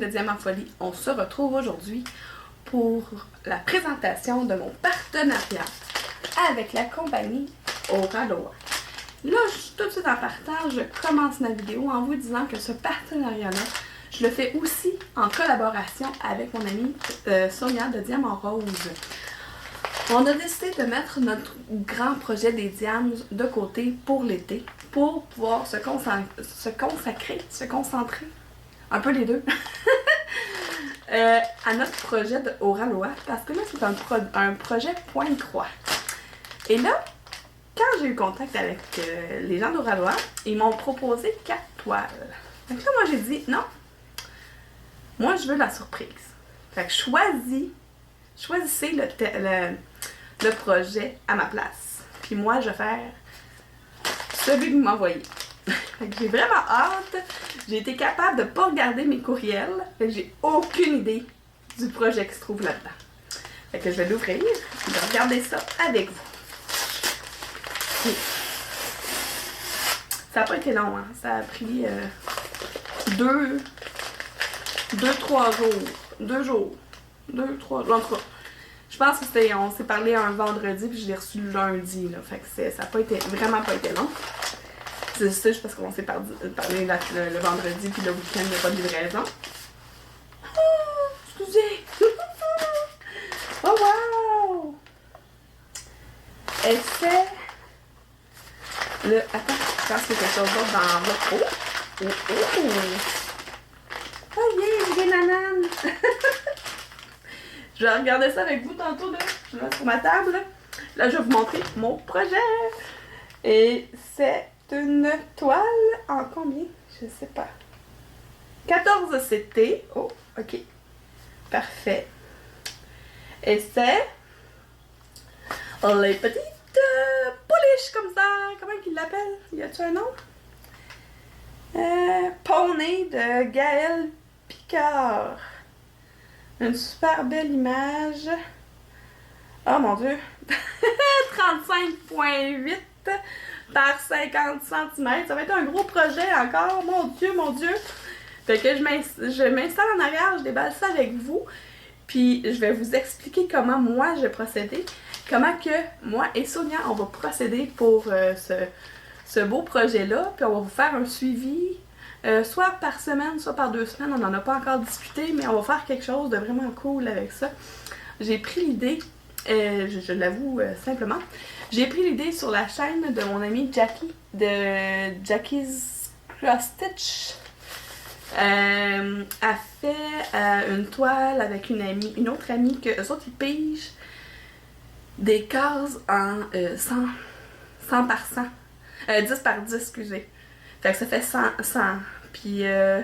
chaîne de Diamant Folie. On se retrouve aujourd'hui pour la présentation de mon partenariat avec la compagnie Oraloa. Là, tout de suite en partant, je commence ma vidéo en vous disant que ce partenariat-là, je le fais aussi en collaboration avec mon amie Sonia de Diamant Rose. On a décidé de mettre notre grand projet des diams de côté pour l'été, pour pouvoir se concentrer, un peu les deux, à notre projet de Oraloa, parce que là, c'est un projet point-croix. Et là, quand j'ai eu contact avec les gens d'Oraloa, ils m'ont proposé 4 toiles. Donc là, moi, j'ai dit, non, moi, je veux la surprise. Fait que choisissez le projet à ma place. Puis moi, je vais faire celui que vous m'envoyez. J'ai vraiment hâte. J'ai été capable de ne pas regarder mes courriels. Fait que j'ai aucune idée du projet qui se trouve là-dedans. Fait que je vais l'ouvrir et je vais regarder ça avec vous. Et ça n'a pas été long, hein? Ça a pris 2-3 jours. 2 jours. 2-3 jours. En tout cas, je pense que on s'est parlé un vendredi puis je l'ai reçu le lundi. Là. Fait que ça n'a vraiment pas été long. C'est ça, juste parce qu'on s'est parlé le vendredi puis le week-end, il n'y a pas de livraison. Oh, excusez! Oh wow! Et c'est le... Attends, je pense qu'il y a quelque chose d'autre dans l'enveloppe. Oh! Oh! Oh yeah, j'ai des nananes! Je vais regarder ça avec vous tantôt, là. Je le mets sur ma table. Là, je vais vous montrer mon projet. Et c'est une toile en combien? Je sais pas. 14 CT. Oh, ok. Parfait. Et c'est les petites pouliches comme ça. Comment qu'ils l'appellent? Y a-tu un nom? Poney de Gaël Picard. Une super belle image. Oh mon Dieu! 35,8 par 50 cm. Ça va être un gros projet encore. Mon Dieu, mon Dieu! Fait que je m'installe en arrière, je déballe ça avec vous. Puis je vais vous expliquer comment moi je vais procéder. Comment que moi et Sonia, on va procéder pour ce beau projet-là. Puis on va vous faire un suivi. Soit par semaine, soit par 2 semaines, on n'en a pas encore discuté, mais on va faire quelque chose de vraiment cool avec ça. J'ai pris l'idée, je l'avoue simplement, j'ai pris l'idée sur la chaîne de mon amie Jackie, de Jackie's Cross Stitch. Elle fait une toile avec une autre amie que eux autres ils pigent des cases en 100 par 100, 10 par 10, excusez. Fait que ça fait 100. Puis, je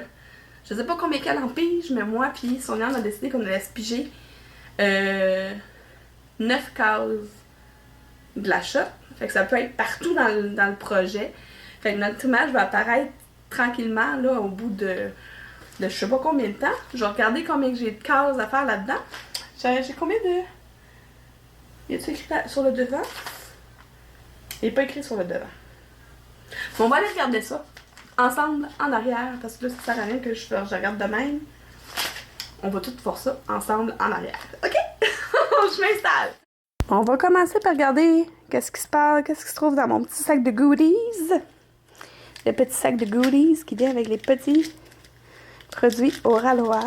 sais pas combien qu'elle en pige, mais moi puis Sonia, on a décidé qu'on allait se piger 9 cases de l'achat. Fait que ça peut être partout dans le projet. Fait que notre image va apparaître tranquillement, là, au bout de je sais pas combien de temps. Je vais regarder combien j'ai de cases à faire là-dedans. J'ai combien de... Y a-t-il écrit sur le devant? Il n'est pas écrit sur le devant. Bon, on va aller regarder ça ensemble en arrière, parce que là, ça sert à rien que je regarde de même. On va tout voir ça ensemble en arrière. OK? Je m'installe. On va commencer par regarder qu'est-ce qui se trouve dans mon petit sac de goodies. Le petit sac de goodies qui vient avec les petits produits Oraloa.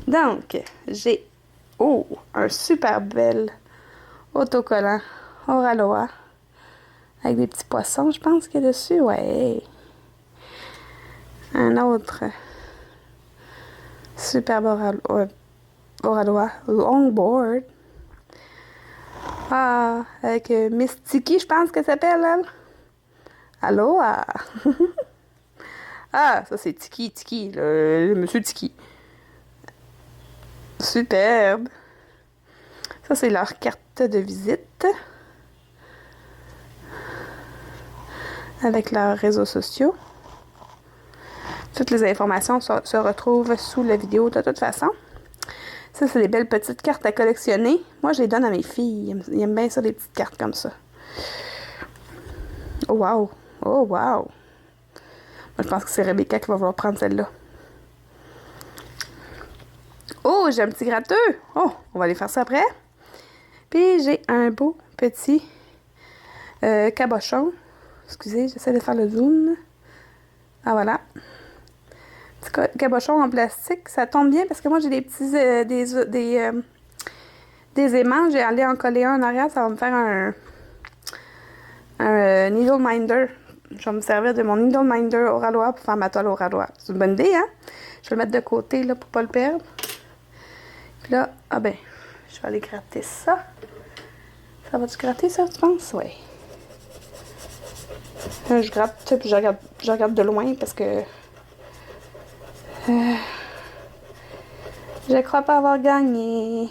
Donc, j'ai un super bel autocollant Oraloa avec des petits poissons, je pense qu'il y a dessus, ouais. Un autre superbe Oraloa longboard. Ah, avec Miss Tiki, je pense qu'elle s'appelle, elle. Aloha! Ah, ça c'est Tiki, le monsieur Tiki. Superbe! Ça, c'est leur carte de visite. Avec leurs réseaux sociaux. Toutes les informations se retrouvent sous la vidéo de toute façon. Ça, c'est des belles petites cartes à collectionner. Moi, je les donne à mes filles. Ils aiment bien ça, des petites cartes comme ça. Oh wow! Oh wow! Je pense que c'est Rebecca qui va vouloir prendre celle-là. Oh, j'ai un petit gratteux! Oh, on va aller faire ça après. Puis j'ai un beau petit cabochon. Excusez, j'essaie de faire le zoom. Ah, voilà. Petit cabochon en plastique. Ça tombe bien parce que moi, j'ai des petits... des aimants. J'ai allé en coller un en arrière. Ça va me faire un needle minder. Je vais me servir de mon needle minder Oralois pour faire ma toile Oralois. C'est une bonne idée, hein? Je vais le mettre de côté là, pour pas le perdre. Puis là, ah ben, je vais aller gratter ça. Ça va-tu gratter ça, tu penses? Oui. Je gratte, puis je regarde de loin parce que je crois pas avoir gagné.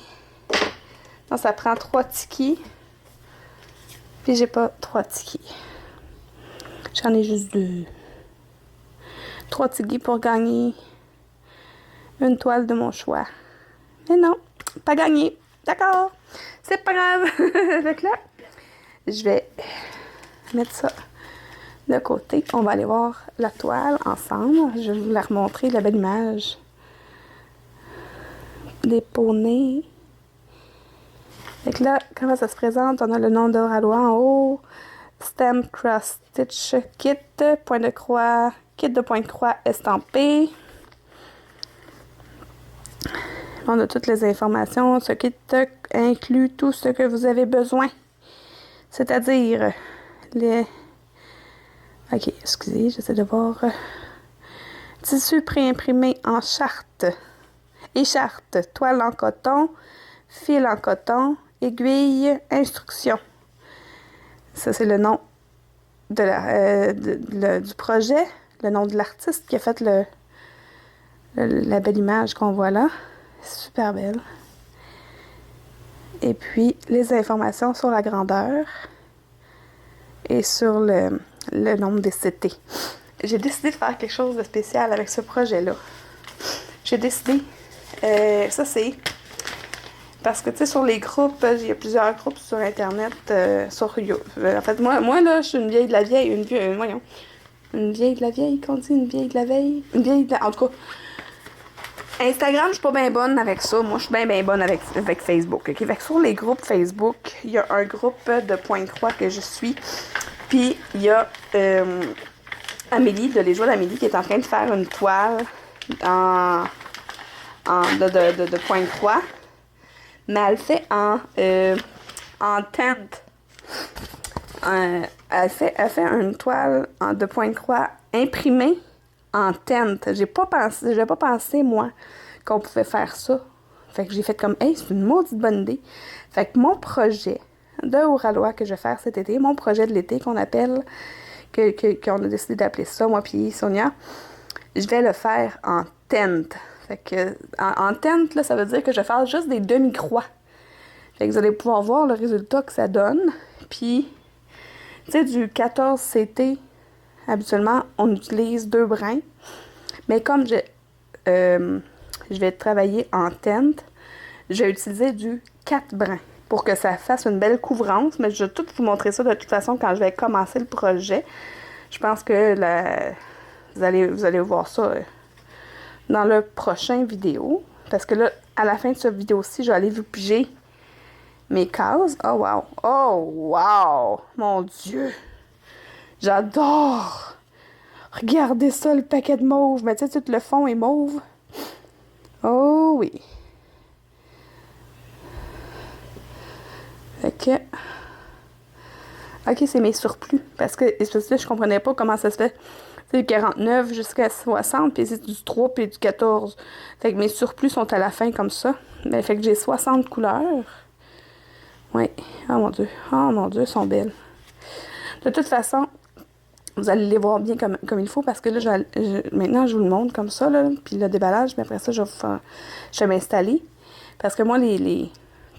Non, ça prend 3 tikis. Puis j'ai pas 3 tikis. J'en ai juste 2. 3 tikis pour gagner une toile de mon choix. Mais non, pas gagné. D'accord. C'est pas grave. Avec là, je vais mettre ça de côté. On va aller voir la toile ensemble. Je vais vous la remontrer, la belle image. Des poneys. Donc là, comment ça se présente? On a le nom d'Oralois en haut. Stem Cross Stitch Kit, point de croix, kit de point de croix estampé. On a toutes les informations. Ce kit inclut tout ce que vous avez besoin. C'est-à-dire les... Ok, excusez, j'essaie de voir. Tissu préimprimé en charte. Écharpe, toile en coton, fil en coton, aiguille, instruction. Ça, c'est le nom de du projet, le nom de l'artiste qui a fait la belle image qu'on voit là. Super belle. Et puis, les informations sur la grandeur et sur le nombre des CT. J'ai décidé de faire quelque chose de spécial avec ce projet-là. J'ai décidé, ça c'est, parce que tu sais, sur les groupes, il y a plusieurs groupes sur Internet, en fait, moi là, je suis une vieille de la vieille, voyons, une vieille de la vieille, qu'on dit, une vieille de la veille, une vieille de la, en tout cas, Instagram, je suis pas bien bonne avec ça. Moi, je suis bien bonne avec Facebook. Okay? Fait que sur les groupes Facebook, il y a un groupe de Point de Croix que je suis. Puis, il y a Amélie, de Les Joies d'Amélie, qui est en train de faire une toile de Point de Croix. Mais elle fait en teinte. Elle fait une toile de Point de Croix imprimée en teinte. J'avais pas pensé, moi, qu'on pouvait faire ça. Fait que j'ai fait comme, hey, c'est une maudite bonne idée. Fait que mon projet de Oralois que je vais faire cet été, mon projet de l'été qu'on appelle, qu'on a décidé d'appeler ça, moi puis Sonia, je vais le faire en teinte. Fait que, en teinte, là, ça veut dire que je vais faire juste des demi-croix. Fait que vous allez pouvoir voir le résultat que ça donne. Puis, tu sais, du 14 CT, habituellement, on utilise 2 brins. Mais comme je vais travailler en teinte, je vais utiliser du 4 brins pour que ça fasse une belle couvrance. Mais je vais tout vous montrer ça de toute façon quand je vais commencer le projet. Je pense que vous allez voir ça dans le prochain vidéo. Parce que là, à la fin de cette vidéo-ci, je vais aller vous piger mes cases. Oh wow! Oh wow! Mon Dieu! J'adore! Regardez ça, le paquet de mauve. Mais tu sais, tout le fond est mauve. Oh oui. Fait que... Ok, c'est mes surplus. Parce que là, je comprenais pas comment ça se fait. C'est du 49 jusqu'à 60, puis c'est du 3 puis du 14. Fait que mes surplus sont à la fin comme ça. Mais fait que j'ai 60 couleurs. Oui. Oh mon Dieu. Oh mon Dieu, elles sont belles. De toute façon, vous allez les voir bien comme il faut parce que là, maintenant, je vous le montre comme ça, là, puis le déballage, mais après ça, je vais m'installer. Parce que moi, les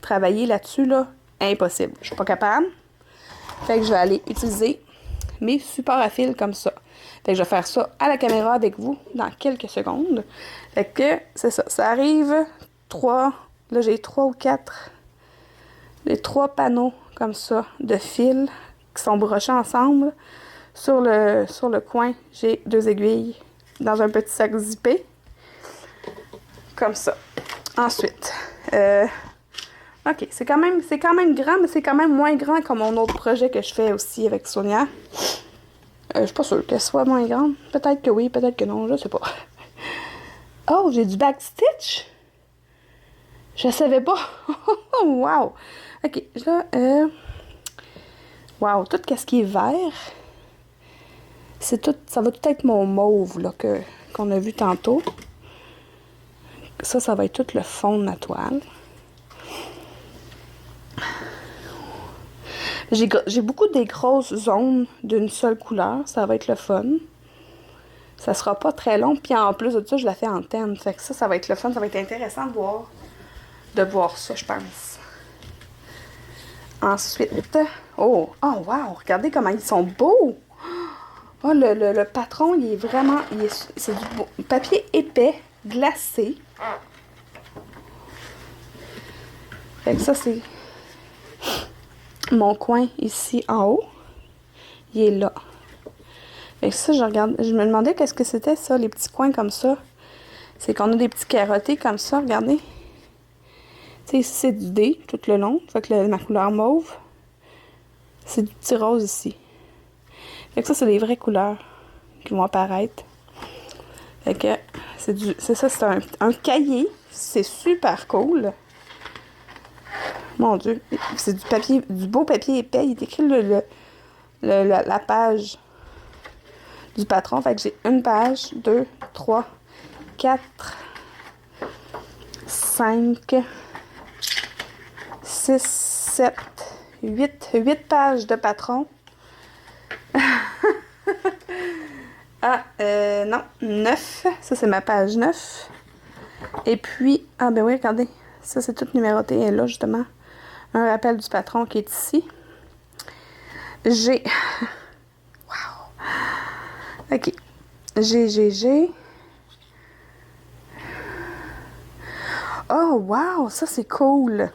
travailler là-dessus, là, impossible. Je suis pas capable. Fait que je vais aller utiliser mes supports à fil comme ça. Fait que je vais faire ça à la caméra avec vous dans quelques secondes. Fait que, c'est ça. Ça arrive 3, là, j'ai 3 ou 4, les 3 panneaux comme ça de fil qui sont brochés ensemble Sur le coin, j'ai 2 aiguilles dans un petit sac zippé. Comme ça. Ensuite, ok, c'est quand même grand, mais c'est quand même moins grand que mon autre projet que je fais aussi avec Sonia. Je suis pas sûre qu'elle soit moins grande. Peut-être que oui, peut-être que non, je sais pas. Oh, j'ai du backstitch! Je savais pas! Wow! Ok, là, wow, tout ce qui est vert, ça va tout être mon mauve, là, qu'on a vu tantôt. Ça va être tout le fond de ma toile. J'ai beaucoup des grosses zones d'une seule couleur. Ça va être le fun. Ça sera pas très long. Puis en plus de ça, je la fais en thème. Fait que ça va être le fun. Ça va être intéressant de voir ça, je pense. Ensuite, oh wow! Regardez comment ils sont beaux! Oh, le patron, il est vraiment... c'est du papier épais, glacé. Fait que ça, c'est mon coin ici en haut. Il est là. Fait que ça, je me demandais qu'est-ce que c'était ça, les petits coins comme ça. C'est qu'on a des petits carottés comme ça, regardez. Tu sais, ici, c'est du D tout le long. Fait que ma couleur mauve, c'est du petit rose ici. Fait que ça, c'est les vraies couleurs qui vont apparaître. Fait que c'est ça, c'est un cahier. C'est super cool. Mon Dieu. C'est du beau papier épais. Il est écrit la page du patron. Fait que j'ai une page, 2, 3, 4, 5, 6, 7, 8 pages de patron. Non, 9. Ça, c'est ma page 9. Et puis, ah ben oui, regardez. Ça, c'est tout numéroté. Et là, justement, un rappel du patron qui est ici. J'ai... Wow! OK. J'ai... Oh, wow! Ça, c'est cool!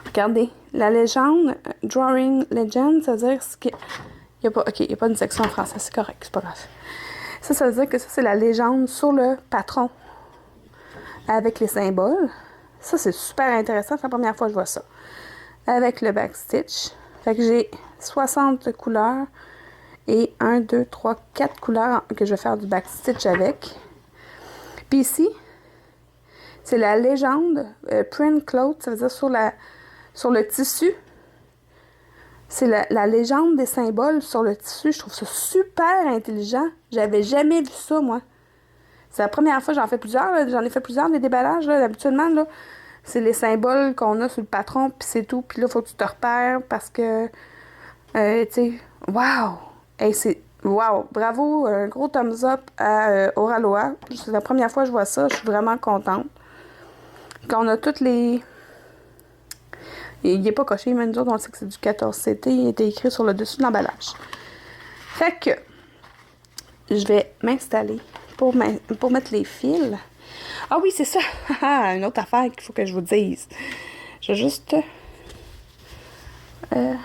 Regardez. La légende, Drawing Legend, ça veut dire qu'il n'y a pas... OK, il n'y a pas une section en français. C'est correct, c'est pas grave. Ça veut dire que ça, c'est la légende sur le patron. Avec les symboles. Ça, c'est super intéressant. C'est la première fois que je vois ça. Avec le backstitch. Fait que j'ai 60 couleurs. Et 1, 2, 3, 4 couleurs que je vais faire du backstitch avec. Puis ici, c'est la légende print cloth. Ça veut dire sur le tissu. C'est la légende des symboles sur le tissu. Je trouve ça super intelligent. J'avais jamais vu ça, moi. C'est la première fois que j'en fais plusieurs. Là. J'en ai fait plusieurs des déballages. Là. Habituellement, là, c'est les symboles qu'on a sur le patron, puis c'est tout. Puis là, il faut que tu te repères parce que, tu sais, wow! Hey, wow! Bravo! Un gros thumbs up à Oraloa. C'est la première fois que je vois ça. Je suis vraiment contente. Qu'on a toutes les... Il n'est pas coché, mais nous autres, on sait que c'est du 14CT. Il était écrit sur le dessus de l'emballage. Fait que, je vais m'installer pour mettre les fils. Ah oui, c'est ça. Une autre affaire qu'il faut que je vous dise. Je vais juste... ça,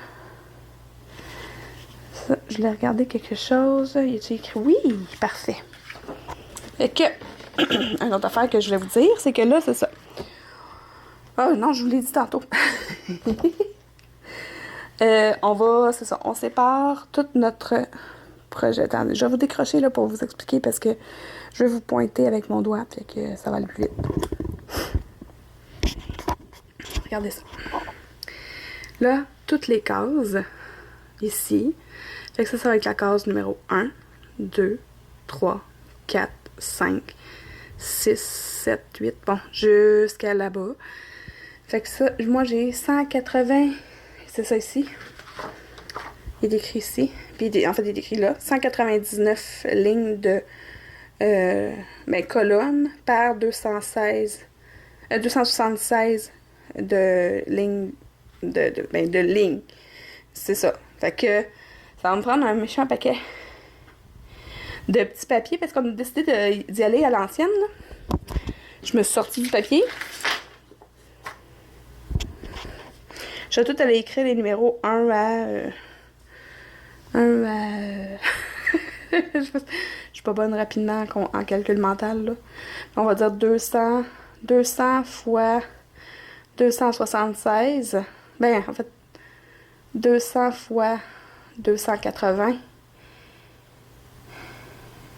je voulais regarder quelque chose. Il est écrit... Oui, parfait. Fait que... Une autre affaire que je voulais vous dire, c'est que là, c'est ça. Ah non, je vous l'ai dit tantôt. C'est ça. On sépare tout notre... projet. Attendez, je vais vous décrocher là pour vous expliquer parce que je vais vous pointer avec mon doigt, fait que ça va aller plus vite. Regardez ça. Là, toutes les cases, ici, fait que ça va être la case numéro 1, 2, 3, 4, 5, 6, 7, 8, bon, jusqu'à là-bas. Fait que ça, moi j'ai 180, c'est ça ici. Il est écrit ici. Puis en fait, il est écrit là. 199 lignes de colonnes par 276 de lignes de lignes. C'est ça. Fait que ça va me prendre un méchant paquet de petits papiers parce qu'on a décidé d'y aller à l'ancienne. Je me suis sortie du papier. Je vais tout aller écrire les numéros 1 à... Je suis pas bonne rapidement en calcul mental, là. On va dire 200 fois 276. Ben, en fait, 200 fois 280.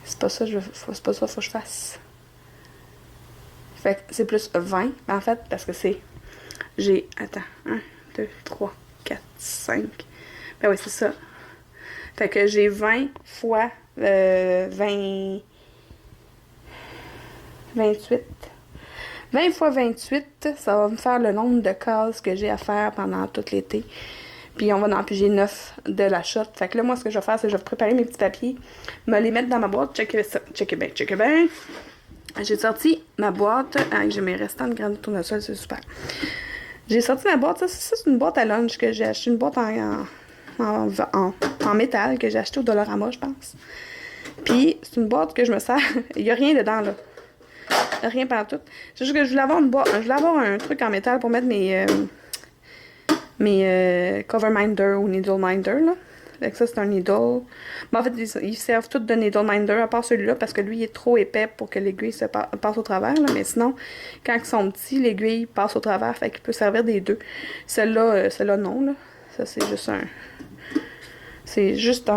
C'est pas ça, c'est pas ça faut que je fasse. Fait que c'est plus 20, en fait, parce que c'est... J'ai... Attends. 1, 2, 3, 4, 5. Ben oui, c'est ça. Fait que j'ai 20 fois 28. 20 fois 28, ça va me faire le nombre de cases que j'ai à faire pendant tout l'été. Puis on va en piger 9 de la shot. Fait que là, moi, ce que je vais faire, c'est que je vais préparer mes petits papiers, me les mettre dans ma boîte. Checkez ça. Checkez bien, checkez bien. J'ai sorti ma boîte. Ah, j'ai mes restants de graines de tournesol, c'est super. J'ai sorti ma boîte. Ça, c'est une boîte à lunch que j'ai acheté. Une boîte en métal que j'ai acheté au Dollarama, je pense. Puis, c'est une boîte que je me sers. Il n'y a rien dedans, là. Rien partout. C'est juste que je voulais avoir une boîte. Je voulais avoir un truc en métal pour mettre mes cover minder ou needle minder, là. Fait que ça, c'est un needle. Mais en fait, ils servent tous de needle minder, à part celui-là, parce que lui, il est trop épais pour que l'aiguille se passe au travers, là. Mais sinon, quand ils sont petits, l'aiguille passe au travers, fait qu'il peut servir des deux. Celle-là, non, là. Ça, c'est juste un... C'est juste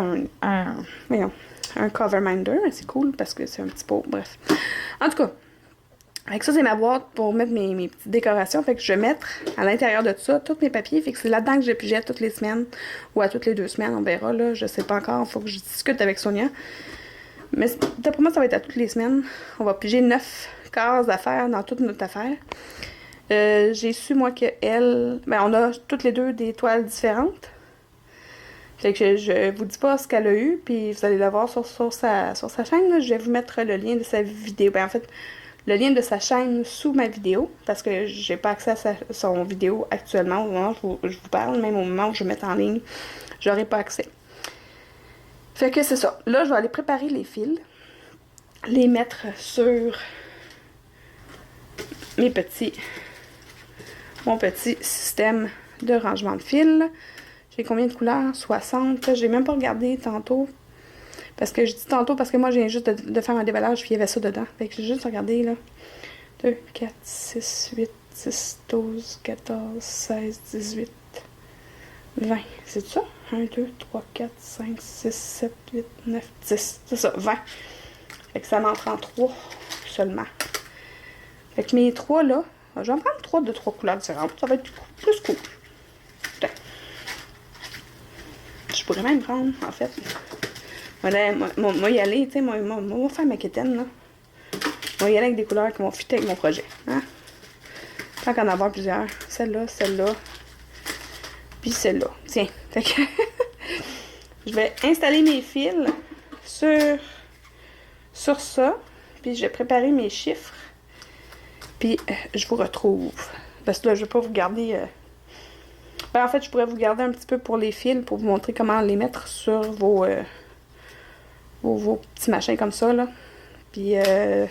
voyons, un cover minder. C'est cool, parce que c'est un petit pot, bref. En tout cas, avec ça, c'est ma boîte pour mettre mes petites décorations. Fait que je vais mettre à l'intérieur de tout ça tous mes papiers. Fait que c'est là-dedans que je pigette toutes les semaines. Ou à toutes les 2 semaines, on verra, là. Je sais pas encore. Faut que je discute avec Sonia. Mais d'après moi, ça va être à toutes les semaines. On va piger 9 cases à faire dans toute notre affaire. J'ai su, moi, qu'elle... Ben, on a toutes les deux des toiles différentes. Fait que je vous dis pas ce qu'elle a eu. Puis vous allez la voir sur sa chaîne, là. Je vais vous mettre le lien de sa vidéo. Ben, en fait... le lien de sa chaîne sous ma vidéo, parce que j'ai pas accès à son vidéo actuellement, au moment où je vous parle, même au moment où je vais mettre en ligne, j'aurai pas accès. Fait que c'est ça. Là, je vais aller préparer les fils, les mettre sur mon petit système de rangement de fils. J'ai combien de couleurs? 60. J'ai même pas regardé tantôt. Parce que je dis tantôt, parce que moi, je viens juste de faire un déballage, puis il y avait ça dedans. Fait que j'ai juste regardé, là. 2, 4, 6, 8, 10, 12, 14, 16, 18, 20. C'est ça? 1, 2, 3, 4, 5, 6, 7, 8, 9, 10. C'est ça, 20. Fait que ça m'en prend 3 seulement. Fait que mes 3, là, je vais en prendre 3 de 3 couleurs différentes. Ça va être plus cool. Putain. Je pourrais même prendre, en fait... Moi, y aller, tu sais, moi, faire ma quétaine, là. Moi, y aller avec des couleurs qui vont fitter avec mon projet, hein. Tant qu'en avoir plusieurs. Celle-là, puis celle-là. Tiens, fait que... je vais installer mes fils sur ça, puis je vais préparer mes chiffres, puis je vous retrouve. Parce que là, je vais pas vous garder... Ben, en fait, je pourrais vous garder un petit peu pour les fils, pour vous montrer comment les mettre sur vos petits machins comme ça, là. Puis, ouais,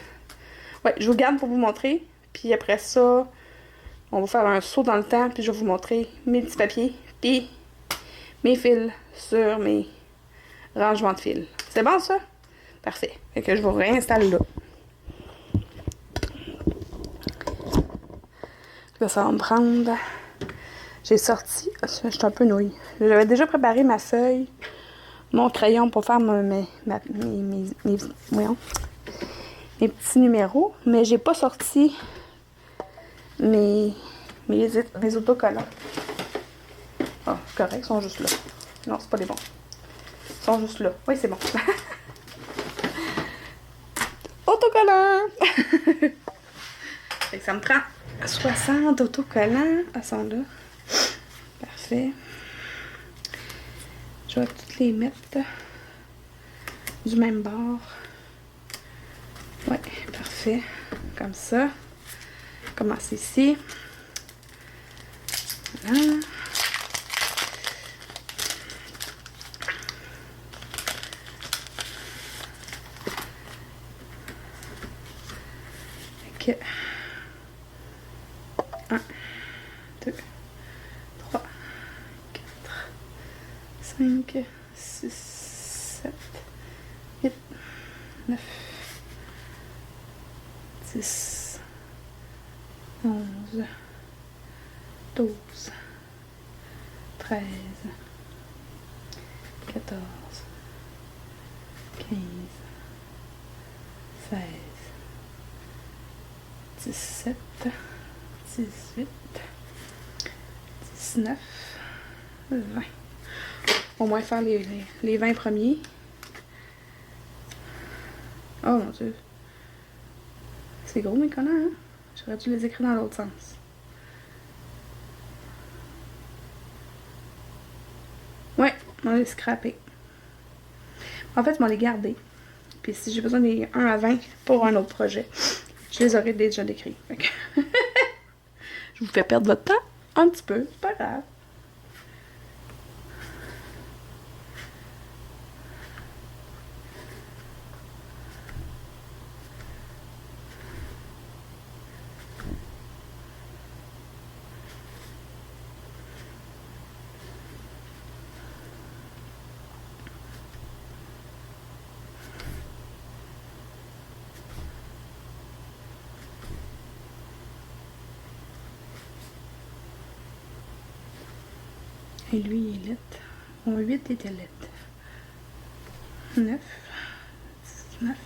je vous garde pour vous montrer. Puis après ça, on va faire un saut dans le temps, puis je vais vous montrer mes petits papiers, puis mes fils sur mes rangements de fils. C'est bon, ça? Parfait. Fait que je vous réinstalle là. Là, ça va me prendre... J'ai sorti... Je suis un peu nouille. J'avais déjà préparé ma feuille, mon crayon pour faire mes petits numéros, mais j'ai pas sorti mes autocollants. Ah, c'est correct, ils sont juste là. Non, c'est pas les bons. Ils sont juste là. Oui, c'est bon. Autocollants! Fait que ça me prend 60 autocollants. Ah, sont là. Parfait. Je vais toutes les mettre du même bord. Ouais, parfait. Comme ça. Commence ici. Voilà. Ok. 1, 2, 3, 4, 5, 6, 6, 7, 8, 9, 10, 11, 12, 13, 14, 15, 16, 17, 18, 19, 20. Au moins faire les 20 premiers. Oh mon dieu. C'est gros mes collants, hein? J'aurais dû les écrire dans l'autre sens. Ouais, on va les scraper. En fait, on va les garder. Puis si j'ai besoin des 1 à 20 pour un autre projet, je les aurais déjà décrits. Je vous fais perdre votre temps un petit peu, c'est pas grave. Et lui, il est laid. Mon 8 était laid. 9, 19,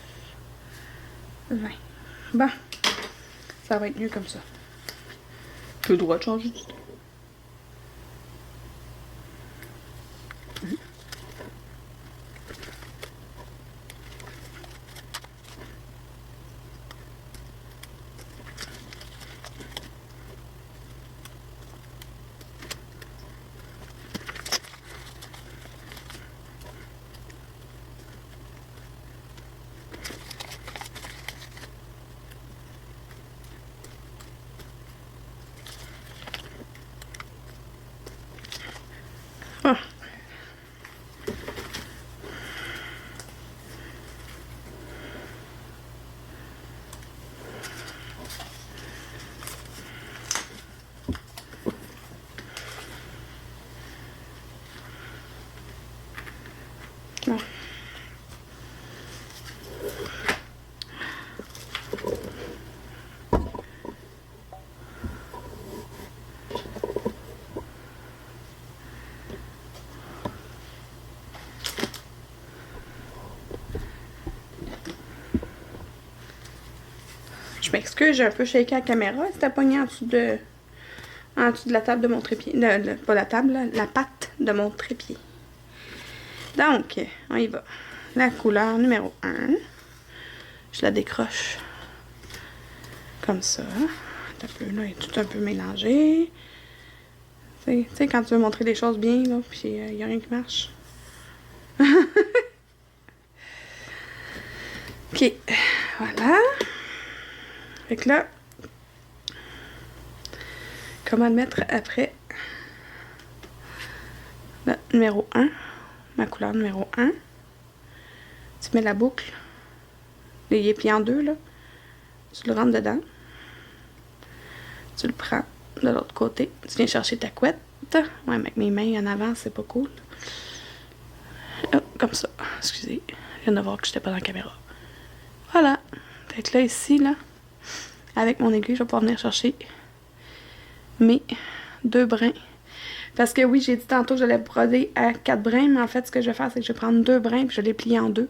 20. Bon, ça va être mieux comme ça. Tu as le droit de changer du tout. Ah. Bon. Je m'excuse, j'ai un peu shaké la caméra. C'était pogné en dessous de la table de mon trépied. Pas la table, là, la patte de mon trépied. Donc, on y va. La couleur numéro 1. Je la décroche comme ça. Un peu, là, il est tout un peu mélangé. Tu sais, quand tu veux montrer des choses bien, là, puis il n'y a rien qui marche. Ok, voilà. Fait que là, comment le mettre après le numéro 1, ma couleur numéro 1. Tu mets la boucle, il est plié en deux, là. Tu le rentres dedans. Tu le prends de l'autre côté. Tu viens chercher ta couette. Ouais, avec mes mains en avant, c'est pas cool. Oh, comme ça. Excusez. Je viens de voir que j'étais pas dans la caméra. Voilà. Fait que là, ici, là, avec mon aiguille, je vais pouvoir venir chercher mes 2 brins. Parce que oui, j'ai dit tantôt que j'allais broder à 4 brins, mais en fait, ce que je vais faire, c'est que je vais prendre 2 brins puis je vais les plier en 2.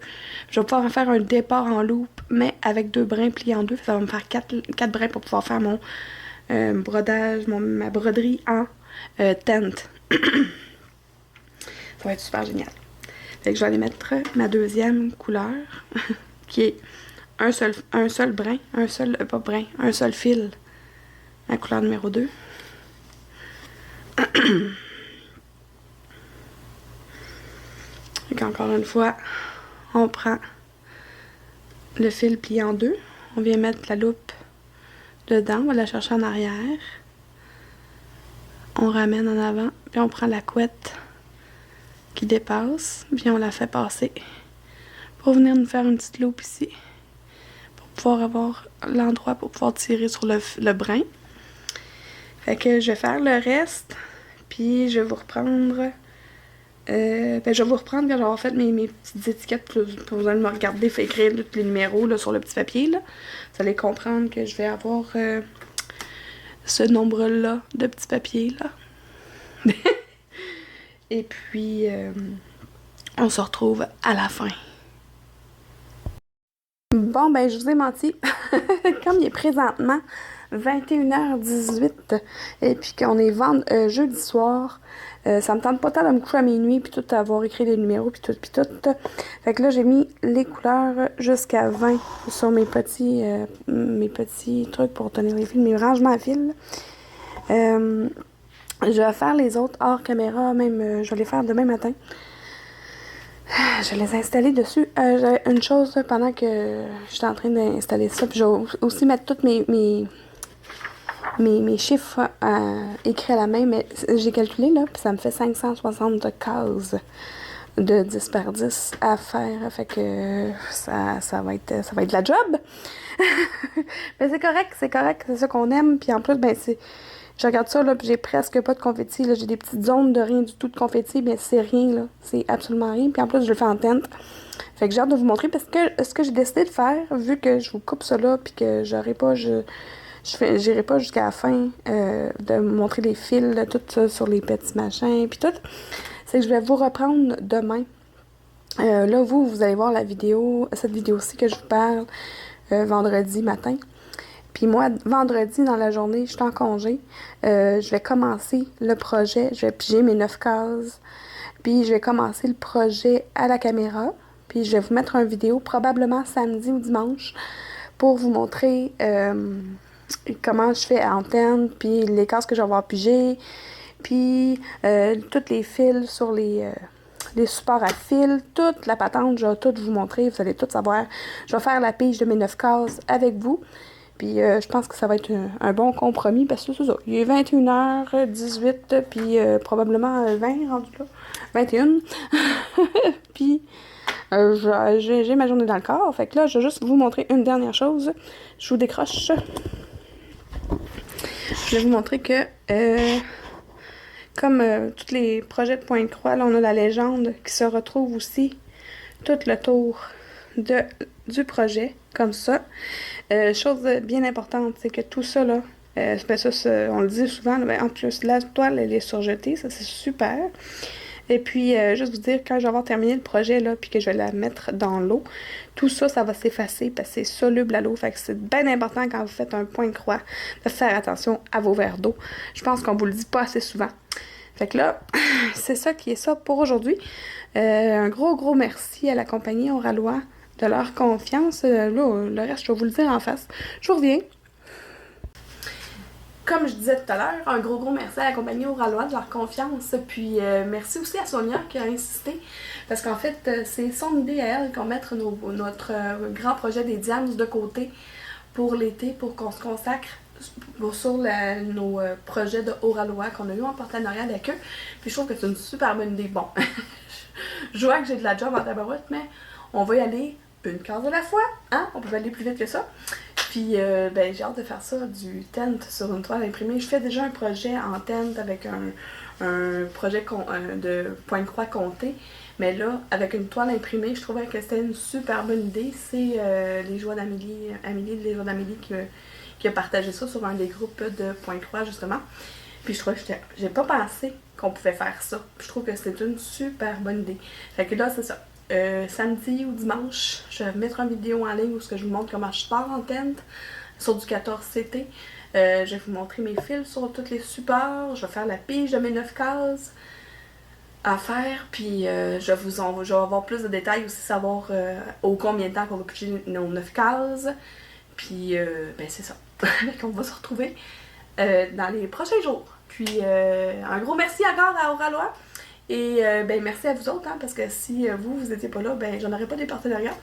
Je vais pouvoir faire un départ en loop, mais avec 2 brins pliés en 2. Ça va me faire 4 brins pour pouvoir faire mon brodage, ma broderie en tent. Ça va être super génial. Fait que je vais aller mettre ma deuxième couleur, qui est un seul brin, un seul fil. La couleur numéro 2. Donc encore une fois, on prend le fil plié en 2. On vient mettre la loupe dedans, on va la chercher en arrière. On ramène en avant, puis on prend la couette qui dépasse, puis on la fait passer pour venir nous faire une petite loupe ici, pour pouvoir avoir l'endroit pour pouvoir tirer sur le brin. Fait que je vais faire le reste, puis je vais vous reprendre Ben, je vais vous reprendre quand j'aurai fait mes petites étiquettes. Pas besoin de me regarder, fait écrire tous les numéros là, sur le petit papier. Là. Vous allez comprendre que je vais avoir ce nombre-là de petits papiers. Là. Et puis, on se retrouve à la fin. Bon, ben, je vous ai menti. Comme il est présentement 21h18 et puis qu'on est jeudi soir, ça me tente pas tant de me coucher à minuit puis tout avoir écrit les numéros puis tout. Fait que là, j'ai mis les couleurs jusqu'à 20 sur mes petits trucs pour tenir les fils, mes rangements à fils. Je vais faire les autres hors caméra, même je vais les faire demain matin. Je vais les installer dessus. J'avais une chose là, pendant que j'étais en train d'installer ça, puis je vais aussi mettre toutes mes chiffres écrits à la main, mais j'ai calculé là, puis ça me fait 560 cases de 10 par 10 à faire, fait que ça va être de la job. Mais c'est correct, c'est ça qu'on aime, puis en plus, ben je regarde ça, là, puis j'ai presque pas de confetti, là, j'ai des petites zones de rien du tout de confetti, mais c'est rien, là, c'est absolument rien, puis en plus, je le fais en teinte. Fait que j'ai hâte de vous montrer, parce que ce que j'ai décidé de faire, vu que je vous coupe ça là, puis que j'irai pas jusqu'à la fin de vous montrer les fils, là, tout ça sur les petits machins, puis tout, c'est que je vais vous reprendre demain. Là, vous allez voir cette vidéo-ci que je vous parle vendredi matin. Puis moi, vendredi, dans la journée, je suis en congé. Je vais commencer le projet. Je vais piger mes 9 cases. Puis je vais commencer le projet à la caméra. Puis je vais vous mettre une vidéo, probablement samedi ou dimanche, pour vous montrer comment je fais à antenne, puis les cases que je vais avoir pigées, puis tous les fils sur les supports à fil, toute la patente, je vais tout vous montrer, vous allez tout savoir. Je vais faire la pige de mes 9 cases avec vous. Puis je pense que ça va être un bon compromis parce que c'est ça. Il est 21h18, puis probablement 20 rendu là. 21. Puis j'ai ma journée dans le corps. Fait que là, je vais juste vous montrer une dernière chose. Je vous décroche. Je vais vous montrer que comme tous les projets de Pointe-Croix, là, on a la légende qui se retrouve aussi tout le tour du projet, comme ça. Chose bien importante, c'est que tout ça, là, on le dit souvent, là, ben, en plus, la toile, elle est surjetée, ça c'est super. Et puis, juste vous dire, quand je vais avoir terminé le projet, là, puis que je vais la mettre dans l'eau, tout ça, ça va s'effacer parce que c'est soluble à l'eau. Fait que c'est bien important quand vous faites un point de croix de faire attention à vos verres d'eau. Je pense qu'on vous le dit pas assez souvent. Fait que là, c'est ça qui est ça pour aujourd'hui. Un gros merci à la compagnie Oralois de leur confiance. Là, le reste, je vais vous le dire en face. Je vous reviens. Comme je disais tout à l'heure, un gros merci à la compagnie Oralois de leur confiance. Puis merci aussi à Sonia qui a insisté. Parce qu'en fait, c'est son idée à elle qu'on mette notre grand projet des Dianes de côté pour l'été, pour qu'on se consacre sur nos projets de Oralois qu'on a eu en partenariat avec eux. Puis je trouve que c'est une super bonne idée. Bon, je vois que j'ai de la job en tabarouette, mais on va y aller une case à la fois, hein? On peut aller plus vite que ça. Puis, ben, j'ai hâte de faire ça, du tent sur une toile imprimée. Je fais déjà un projet en tent avec un projet de point de croix compté. Mais là, avec une toile imprimée, je trouvais que c'était une super bonne idée. C'est les joies d'Amélie, Amélie de Les Joies d'Amélie qui a partagé ça sur un des groupes de point de croix, justement. Puis je trouvais que j'ai pas pensé qu'on pouvait faire ça. Puis je trouve que c'est une super bonne idée. Fait que là, c'est ça. Samedi ou dimanche, je vais mettre une vidéo en ligne où je vous montre comment je pars en tente sur du 14CT. Je vais vous montrer mes fils sur tous les supports. Je vais faire la pige de mes 9 cases à faire. Puis je vais avoir plus de détails aussi, savoir au combien de temps qu'on va piger nos 9 cases. Puis ben c'est ça. On va se retrouver dans les prochains jours. Puis un gros merci encore à Oralois. Et ben merci à vous autres, hein, parce que si vous étiez pas là, ben j'en aurais pas des partenariats.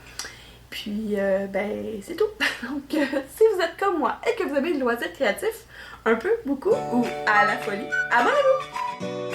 Puis ben c'est tout. Donc si vous êtes comme moi et que vous avez le loisir créatif, un peu, beaucoup ou à la folie, abonnez-vous!